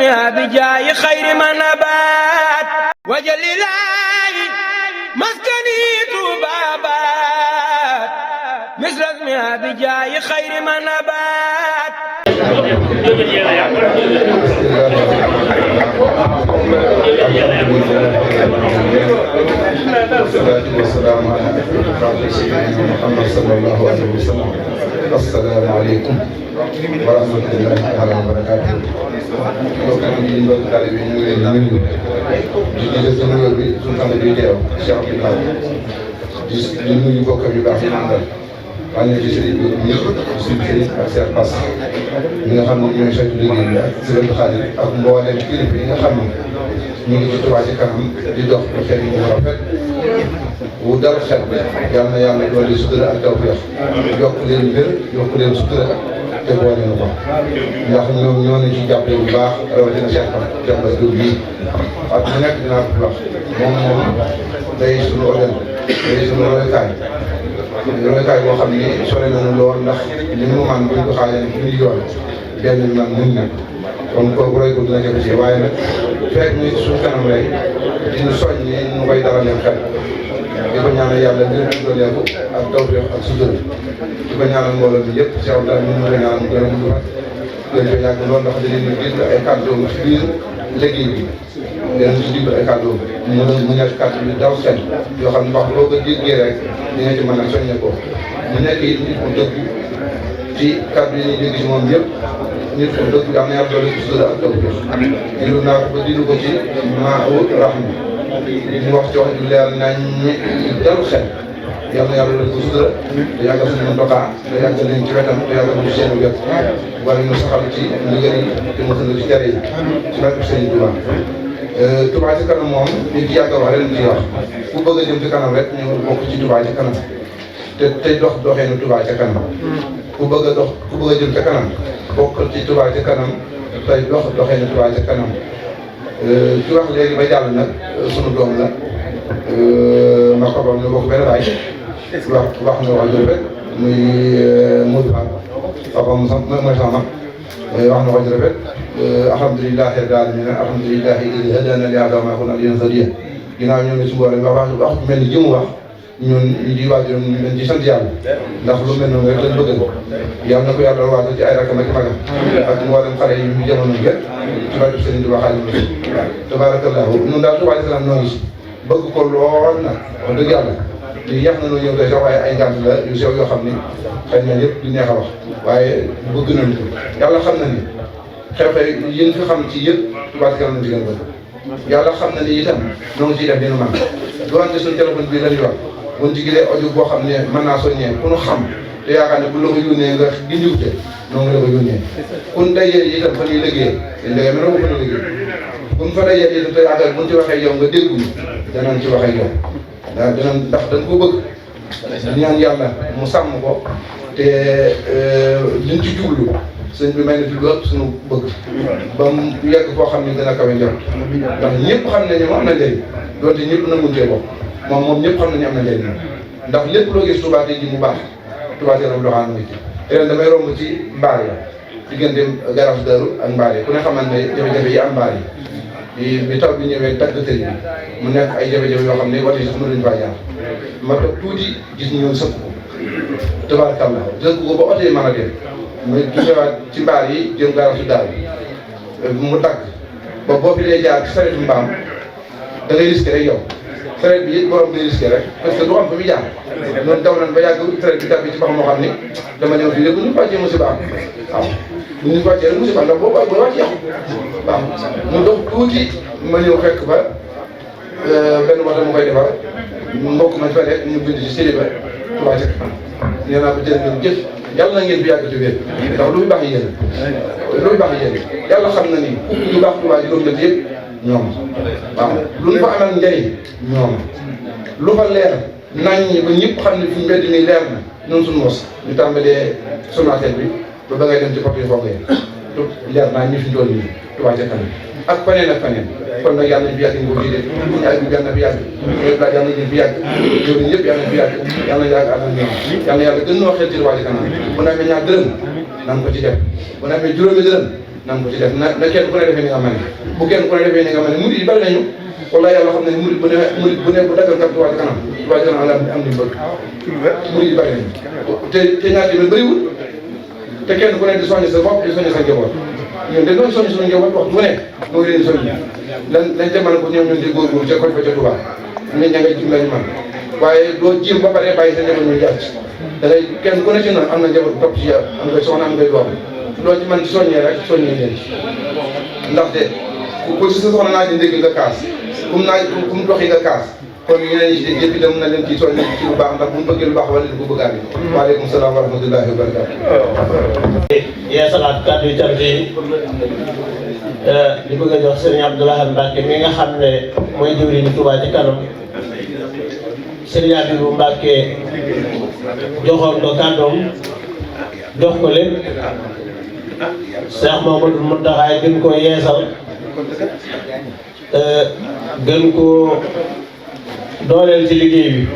اسمها بجاي خير ما نبات وجل الله مسكني طبابات مثل اسمها بجاي خير ما نبات. والصلاة والسلام على سيدنا محمد صلى الله عليه وسلم. السلام عليكم ورحمة الله تعالى وبركاته. mbokk yi mbokk taalibe yi ñu ngi leen di nuyu di jiite sa nuyoo bi suñu sang bi teew Cheikh Abdoulaye di nuyu mbokkam yu baax yi àndal maa ngi leen di sëriñ bi ñëpp suñu sëriñ ak Cheikh Bass ñi nga xam ne ñooy saytu liggéey bi ak sëriñ Xaadir ak mboolem kilifa yi nga xam ne ñu ngi ci Touba Ca Kanam di dox bu xel yi mu rafet wu dara xel yal na yàlla doole sutura ak tawfeex yokk leen wér yokk leen sutura te boole na ko ndax ñoom ñoo ñu ci jàppale bu baax rawatina Cheikh Bass Diop bii ak mu nekk dinaa ko wax moom day suñu organ day suñu royukaay boo xam ni sore nañu lool ndax li mu man buñ ko xaajee ne ñu yoon benn man mun na kon kooku roy ko dina jafe si waaye nag fekk ñu suñu kanam rek diñu soññi ñu koy dara leen xel di ko ñaanal yàlla gën a dooleeku ak tawfeex ak sutura di ko ñaanal mbooloo bi yëpp Cheikh Abdoulaye ñu ngi ñaanal mu gën a gën ko yàgg lool ndax da leen di déglu ay kàddoom ci biir liggéey bi dinañ ci déglu ay kàddoom mu nekk kàddu bi daw xel yoo xam ne wax boo ko déggee rek di nga ci mën a soññe ko mu nekk it nit ku dëgg ci kàddu yi ñuy dégg ci moom yëpp nit ku dëgg am na yàlla doole ci sutura ak tawfeex dilu naa ko ba dilu ko ci maa rahma ñu wax ci wax ju leer nañ dalu xel yal na yàlla doon ko sutura te yàggal suñu ndoxaa te yàggal leen ci wetam te yàggal ñu seen wet wala ñu saxal ci ndigal yi te mu tënk ci tere yi ci barke Sëriñ Touba. Touba Ca Kanam moom ñu ci yàgg a wax ren ci wax ku bëgg a jëm ci kanam rek ñu bokk ci Touba Ca Kanam te tey dox doxeenu Touba Ca Kanam ku bëgg a jëm ca kanam bokk ci Touba Ca Kanam tey dox doxeenu Touba Ca Kanam. ci wax léegi ba jàll nag sunu doom la ma ko ñu bokk benn baay wax na wax jërëjëf muy Modou Fall papa mu sant mooy sama wax na wax jërëjëf alhamdulilah rabbil alamin alhamdulilah alladi hadana li hada ma kunna linahtadiya ginnaaw ñoo ngi si mboolem wax mel ni jëmu wax ñun ñu di waajuram ñu leen di sant yàlla ndax lu mel noonu rek lañ bëgg yàlla na ko yàlla waajal ci ay rakkam ak magam ak mboolem xale yi ñu jamono yëpp ci barke Sëriñ Tuubaa Xaadimu Rasuul tabarakallahu ñun daal Touba Ca Kanam noo ngi si bëgg ko lool nag wax dëgg yàlla lii yàq na noo ñëw tey sax waaye ay ngant la yu sew yoo xam ni xëy na yëpp du neex a wax waaye bëgg nañu ko yàlla xam na ni xew-xew yéen fi xam ci yëpp Touba Ca Kanam ci gën a bëgg yàlla xam na ni itam noo ngi ciy def dina man doonte suñu téléphone bii la ñuy wax buñ ci gisee audio boo xam ne mën naa soññee ku nu xam te yaakaar ne bu la ko yónnee nga gindiwute noonu la ko yónnee kun dajee itam fa ñuy liggéey te ndege mel na ko fa ñuy liggéey buñ fa dajee itam te yaakaar buñ ci waxee yow nga dégguñu danañ ci waxee yow waaw dinañ ndax dañ ko bëgg ñaan yàlla mu sàmm ko te liñ ci jublu sëñ bi may na fi lu ëpp suñu bëgg ba mu yegg foo xam ne dina kawe njort ndax ñëpp xam nañu am na njëriñ doonte ñëpp nanguñ cee bokk moom ñëpp xam nañu am na njëriñ ndax lépp loo gis Touba tey ji mu baax Touba Ca Kanam doxaan nga ci te ren damay romb ci mbaar ya diggante garage Daru ak mbaar yi ku ne xamante ne jafe-jafe yi am mbaar yi bi taw bi ñëwee tagg tëj bi mu nekk ay jafe-jafe yoo xam ne wati sax mënuñu faa jaar ma toog tuuti gis ñu sëpp ko tabaarkalla sëpp ko ba oto yi mën a dem muy ñëwaat ci mbaar yi jëm garage Daru mu tagg ba boo fi lay jaar ci saretu mbaam da ngay risqué rek yow saret bi it borom day risqué rek parce que du xam fa muy jaar noonu daw nañ ba yàgg saret bi tàbbi ci pax moo xam ni dama ñëw fii lépp bu ñu wàccee musiba am waaw bu ñu wàccee rek musiba ndax boo wàcc yàqu waaw mu dox tuuti ma ñëw fekk ba benn moto mu koy defar mbokk ma fa nekk ñu bind ci Sénéba Touba Ca Kanam nee naa ko jërë ngeen jëf yàlla na ngeen fi yàgg te wér ndax lu fi baax yéen lu fi baax yéen yàlla xam na ni lu baax Touba juróom-ñett yëpp ñoom waaw lu ñu fa amal njëriñ ñoom lu fa leer naññ ba ñëpp xam ne fi mbedd mi leer na noonu suñu mos ñu tàmbalee Sonatel bi ba ngay dem ci porte yi foog leer naa ñu fi doon nii Touba Ca Kanam ak faneen ak faneen kon nag yàlla nañ fi yàgg ñu ko jiite ñu ay bi yàlla na fi yàgg ñoom daal yàlla nañ fi yàgg ñoom ñëpp yàlla nañ fi yàgg yàlla na yàgg ànd ak ñoom yàlla yàlla gën noo xel ci Touba Ca Kanam bu na amee ñaar dërëm nan ko ci def bu na amee juróomi dërëm nan ko ci def na kenn ku ne defee ni nga mel bu kenn ku ne defee ni nga mel murid yi bari nañu wala yàlla xam ne ni murid bu ne bu dagal kat Touba Ca Kanam Touba Ca Kanam am di bëgg murid yi bari nañu te ñaar yi bëriwul te kenn ku ne di soññ sa bopp di soññ sa njaboot ñun de noonu soññ suñu njaboot wax bu ne moo ngi leen soññ lañ ca mën ko ñoom ñun di góorgóorlu ca koñ ba ca Touba nit ña nga jim lañu man waaye doo jiim ba pare bàyyi sa njaboot ñu jàcc da ngay kenn ku ne ci noonu am na njaboot topp ci am ngay soxna am ngay doom loolu ci man ci soññee rek soññee leen ndaxte ku si sa soxna naa di ndégg nga kaas kum doxi nga kaas kon yeneen yi yëpp itam na leen ci soññee ci lu baax ndax bu ñu bëggee lu baax wala di ko bëggaat bi waaleykum salaam wa rahmatullahi wa barakatu yee salaat kàddu yu cant yi di bëgg a jox Serigne Abdoulaye Mbacke mi nga xam ne mooy jëwriñu Touba Ca Kanam Serigne Abibou Mbacke joxoon ko kàddoom jox ko lépp Cheikh Mamadou Mountakha gën koo yeesal gën koo dooleel ci liggéey bi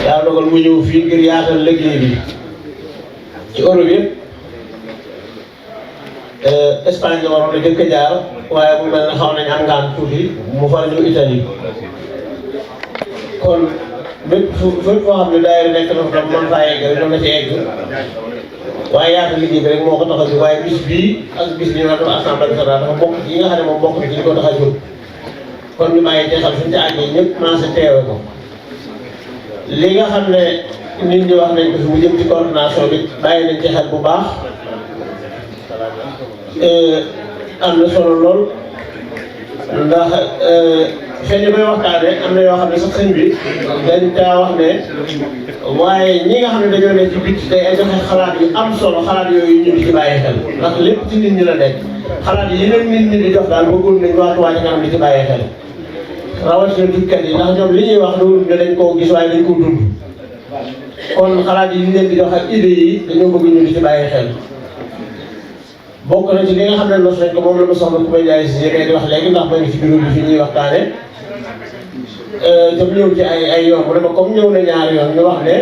yaa dogal mu ñëw fii ngir yaatal liggéey bi ci Europe yëpp Espagne la waroon a jëkk a jaar waaye mu mel ne xaw nañ am ngaan tuuti mu far ñu Italie kon bépp fépp foo xam ne daayira nekk na fa mën faa yegg rek doon na ci egg waaye yaata liggéey bi rek moo ko tax a jóg waaye bis bii ak bis bi ñu naan assemblée nationale dafa bokk yi nga xam ne moom bokk na ci li ko tax a jóg kon ñu bàyyi ci xel suñu ci àggee ñëpp commencé teewe ko li nga xam ne nit ñi wax nañ ko fi mu jëm ci coordination bi bàyyi nañ ci xel bu baax am na solo lool ndax fenn yi koy waxtaanee am na yoo xam ne sax sëñ bi dañ caa wax ne waaye ñi nga xam ne dañoo ne ci bitti day ay joxe xalaat yu am solo xalaat yooyu ñu ngi ci bàyyi xel ndax lépp ci nit ñi la nekk xalaat yi yeneen nit ñi di jox daal bëggoon nañ waa Touba Ca Kanam di ci bàyyi xel rawatina tukkat yi ndax ñoom li ñuy wax loolu ne dañ koo gis waaye dañ koo dund kon xalaat yi ñu leen di jox ak idées yi dañoo bëgg ñu di ci bàyyi xel bokk na ci li nga xam ne nos nañ ko moom la ma soxla ku may jaay si di wax léegi ndax ma ngi ci bureau bi fi ñuy waxtaane tam ñëw ci ay yoon mu ne ma comme ñëw na ñaari yoon ñu wax ne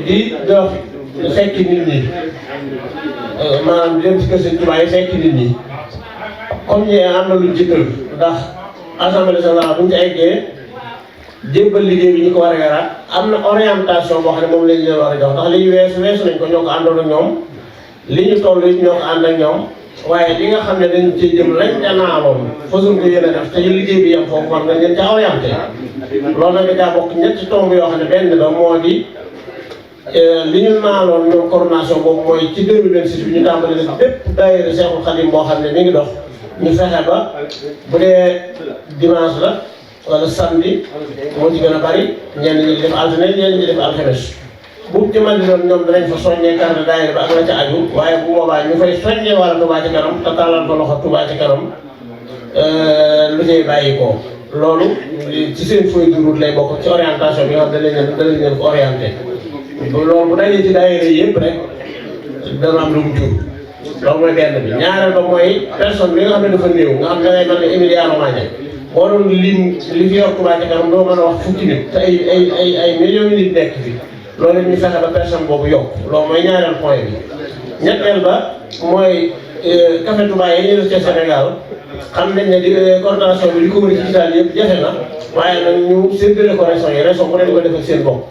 di dox fekki nit ñi maanaam di dem ci kër Sëñ Tuubaa yi fekki nit ñi comme ñi am na luñ ci tël ndax assemblée nationale bu ñu ci eggee jébbal liggéey bi ñu ko war a yaraat am na orientation boo xam ne moom lañ leen war a jox ndax li weesu nañ ko ñoo ko àndoon ak ñoom li ñu toll it ñoo ko ànd ak ñoom waaye li nga xam ne dañ ci jëm lañ ca naaloon façon ko yéen a def te liggéey bi yam foofu war nga leen ca orienté loolu nag daa bokk ñetti tomb yoo xam ne benn ba moo di li ñu naaloon ñoom coordination boobu mooy ci 2026 bi ñu tàmbali nag bépp daayira Seexul Xadim boo xam ne mi ngi dox ñu fexe ba bu dee dimanche la wala samedi moo ci gën a bari ñenn ñi di def altine ñenn ñi di def alxames bu ci mën di doon ñoom danañ fa soññee carte daayira ba ak la ca aju waaye bu boobaa ñu fay soññee wala Touba Ca Kanam te tàllal ko loxo Touba Ca Kanam lu ñuy bàyyi ko loolu ci seen feuille de route lay bokk ci orientation bi nga xam ne danañ leen ko orienté loolu bu dajee ci daayira yëpp rek dana am lu mu jur loolu mooy benn bi ñaareel ba mooy personne bi nga xam ne dafa néew nga xam ne dangay mel ne Emiliano Magna boo doon lim li fi yor Touba Ca Kanam doo mën a wax fukki nit te ay millions nit nekk fi loolu ñu fexe ba personne boobu yokk loolu mooy ñaareel point bi ñetteel ba mooy café Touba yi ñu def ci Sénégal xam nañ ne di coordination bi li ko wër ci Italie yëpp jafe na waaye nag ñu séddale ko région yi région bu ne di ko defal seen bopp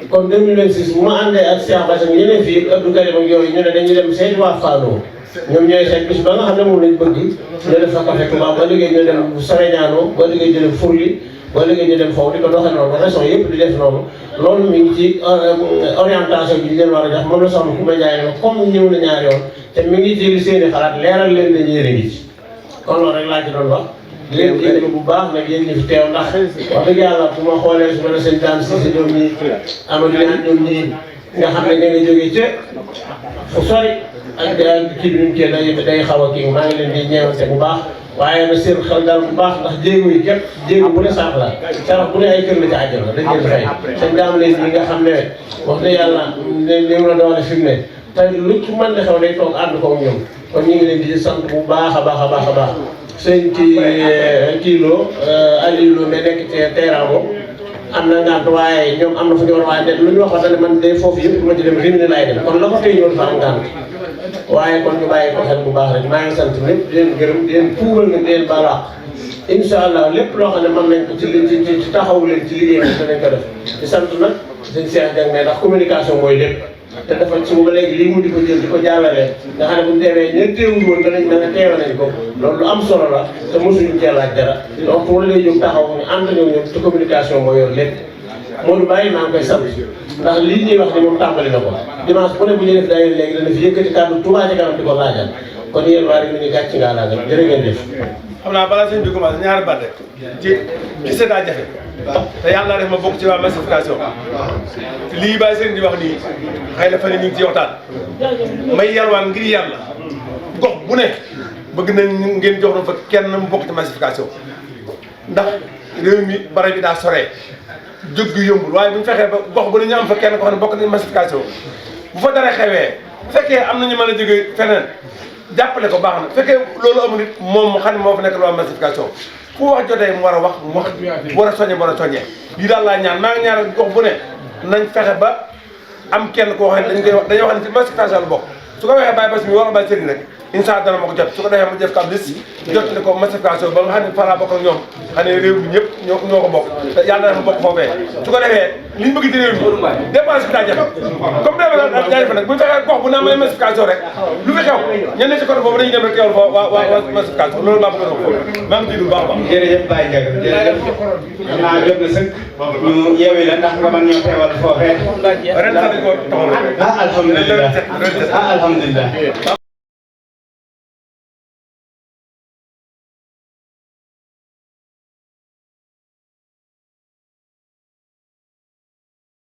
kon 2026 bu ma àndee ak Cheikh Bass ak ñeneen fii Abdou Karim ak yooyu ñu ne dañuy dem seeti waa Fallou ñoom ñooy seet bis ba nga xam ne moom lañ bëgg ñu def fa café Touba ba liggéey ñu dem Sareñaano ba liggéey ñu dem Fourli ba liggéey ñu dem foofu di ko doxee noonu région yëpp di def noonu loolu mi ngi ci orientation bi ñu leen war a jox moom la soxna ku ma jaay ne comme ñëw na ñaari yoon te mi ngi jëli seen i xalaat leeral leen ne yéen a ngi ci kon loolu rek laa ci doon wax leen jéglu bu baax nag yéen ñi fi teew ndax wax dëgg yàlla bu ma xoolee su ma ne sëñ Dame Cissé ñoom ñi Amadou Niane ñoom ñi nga xam ne da nga jógee ca fu sori ak kii bi ñu day xaw a kii maa ngi leen di ñeewante bu baax waaye na seen xel daal bu baax ndax jéego yi képp jéego bu ne sax la sarax bu ne ay kër la ci àjjal la dañ leen fay sëñ Dame leen ñi nga xam ne wax dëgg yàlla néew na doole fi mu ne te lu ci mën di xew day toog ànd ko ñoom kon ñu ngi leen di sant bu baax a baax a baax a baax sëñ kii Lo Aliou Lo mais nekk ci Teramo am na ngant waaye ñoom am na fu ñu war waaye lu ñu waxoon ne man de foofu yëpp ma ci dem Rimini laay dem kon la ko tey ñoon fa am ngant waaye kon ñu bàyyi ko xel bu baax rek maa ngi sant ñëpp di leen gërëm di leen tuubal nga di leen baal àq incha allah lépp loo xam ne mën nañ ko ci taxawu leen ci liggéey bi danañ ko def di sant nag sëñ Cheikh Dieng ne ndax communication mooy lépp te dafa suba ba léegi lii mu di ko jël di ko jàllale nga xam ne bu ñu teewee ña teewul woon danañ da nga teewe nañ ko loolu lu am solo la te mosuñu cee laaj dara donc wala lay jóg taxaw ñu ànd ñoo ñoom te communication moo yor lépp Modou Baye maa ngi koy sant ndax lii ñuy wax ni moom tàmbali na ko dimanche bu ne bu ñuy def daayira léegi dana fi yëkkati kàddu Touba Ca Kanam di ko laajal kon yéen waa Rimini gàcc ngaa laa nga jërë ngeen jëf xam naa balaa sëñ bi commencé ñaari baat rek ci daa jafe te yàlla def ma bokk ci waa massification lii bàyyi sëriñ di wax nii xëy na fan ñu ngi ci waxtaan may yalwaan ngir yàlla gox bu ne bëgg nañ ngeen jox na fa kenn mu bokk ci massification ndax réew mi barab bi daa soree jóg gi yombul waaye bu ñu fexee ba gox bu ne ñu am fa kenn ko xam ne bokk nañ massification bu fa dara xewee fekkee am nañu mën a jógee feneen jàppale ko baax na fekkee loolu amul it moom mu xam ne moo fa nekk lu am massification fu wax jotee mu war a wax mu wax war a soññe war a soññee lii daal laa ñaan maa ngi ñaan gox bu ne nañ fexe ba am kenn koo xam ne dañuy wax ne ci massification la bokk su ko waxee bàyyi bas mi war a bàyyi sëriñ rek incha allah dana ma ko jot su ko defee ma def kam liste jot ne ko massification ba nga xam ne fara bokk ak ñoom xam ne réew mi ñëpp ñoo ko bokk te yàlla dafa bokk foofee su ko defee li ñu bëgg ci réew mi dépense bi daa jafe comme dépense daa jafe nag bu ñu fexee gox bu ne may massification rek lu fi xew ñen ne ci côté boobu dañuy dem rek teewal waa massification loolu laa bëgg a foofu maa ngi déglu baax a baax jërëjëf Baye Ndiaga jërëjëf xam naa jot na sëkk ñu yeewi la ndax nga mën ñoo teewal foofee ren sax dañ ko taxaw alhamdulilah alhamdulilah